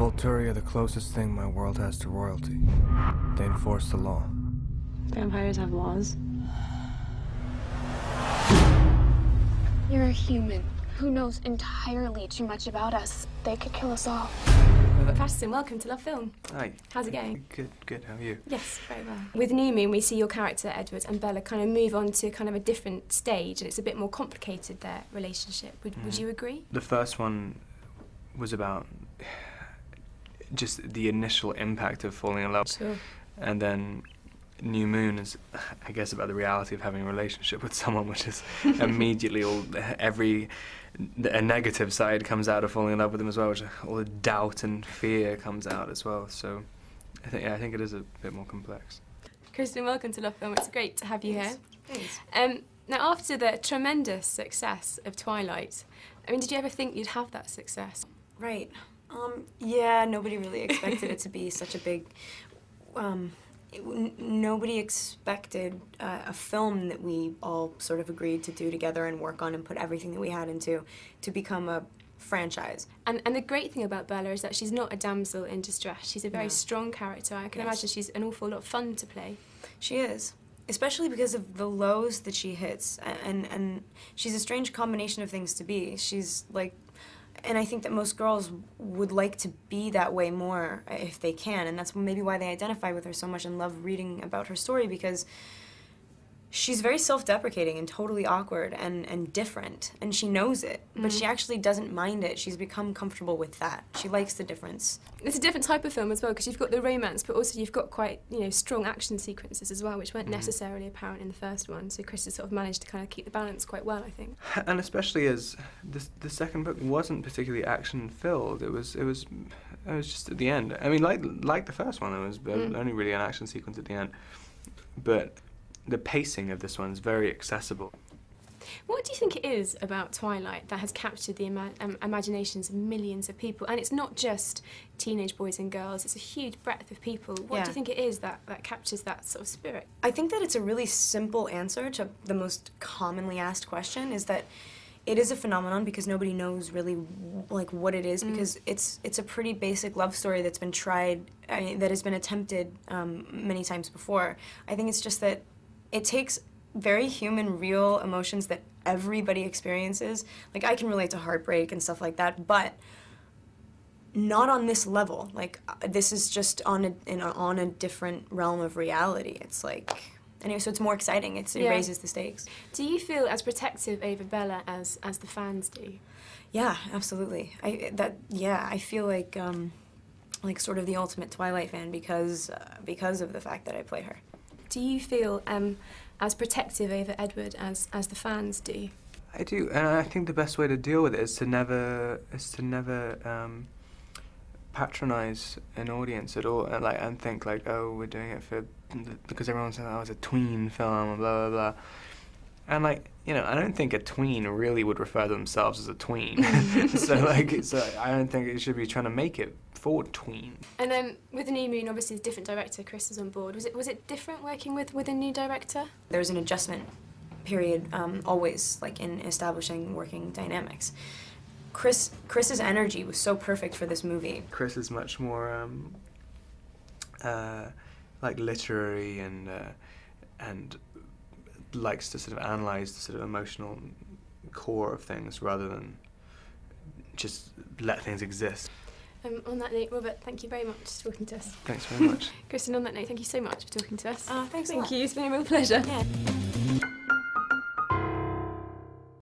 Volturi are the closest thing my world has to royalty. They enforce the law. Vampires have laws. You're a human who knows entirely too much about us. They could kill us all. Pattinson, welcome to Love Film. Hi. How's it going? Good. How are you? Yes, very well. With New Moon, we see your character, Edward, and Bella kind of move on to kind of a different stage, and it's a bit more complicated, their relationship. Would you agree? The first one was about just the initial impact of falling in love. Sure. And then New Moon is, I guess, about the reality of having a relationship with someone, which is immediately a negative side comes out of falling in love with them as well, which all the doubt and fear comes out as well. So I think it is a bit more complex. Kristen, welcome to Love Film. It's great to have you here. Thanks. Now, after the tremendous success of Twilight, I mean, did you ever think you'd have that success? Right. Yeah, nobody really expected it to be such a big... nobody expected a film that we all sort of agreed to do together and work on and put everything that we had into to become a franchise. And the great thing about Bella is that she's not a damsel in distress. She's a very strong character. I can imagine she's an awful lot of fun to play. She is. Especially because of the lows that she hits. And she's a strange combination of things to be. She's like... And I think that most girls would like to be that way more if they can, and that's maybe why they identify with her so much and love reading about her story, because she's very self-deprecating and totally awkward and different, and she knows it, but she actually doesn't mind it. She's become comfortable with that. She likes the difference. It's a different type of film as well, because you've got the romance, but also you've got quite, strong action sequences as well, which weren't necessarily apparent in the first one. So Chris has sort of managed to kind of keep the balance quite well, I think. And especially as the second book wasn't particularly action-filled. It was just at the end. I mean, like the first one, there was only really an action sequence at the end, but the pacing of this one is very accessible. What do you think it is about Twilight that has captured the imaginations of millions of people? And it's not just teenage boys and girls, it's a huge breadth of people. What do you think it is that captures that sort of spirit? I think that it's a really simple answer to the most commonly asked question, is that it is a phenomenon because nobody knows really like what it is, because it's a pretty basic love story that's been tried, that has been attempted many times before. I think it's just that it takes very human, real emotions that everybody experiences. Like, I can relate to heartbreak and stuff like that, but not on this level. Like, this is just on a different realm of reality. It's like, anyway, so it's more exciting. It raises the stakes. Do you feel as protective over Bella as the fans do? Yeah, absolutely. I feel like sort of the ultimate Twilight fan because of the fact that I play her. Do you feel as protective over Edward as the fans do? I do, and I think the best way to deal with it is to never patronize an audience at all, and think like, oh, we're doing it because everyone's saying, oh, it's a tween film, and blah blah blah. And I don't think a tween really would refer to themselves as a tween. so I don't think it should be trying to make it for tween. And then with the New Moon, obviously, a different director, Chris, is on board. Was it different working with a new director? There's an adjustment period always, like in establishing working dynamics. Chris's energy was so perfect for this movie. Chris is much more like literary and likes to sort of analyze the sort of emotional core of things rather than just let things exist. On that note, Robert, thank you very much for talking to us. Thanks very much. Kristen, on that note, thank you so much for talking to us. Thanks a lot. Thank you, it's been a real pleasure. Yeah.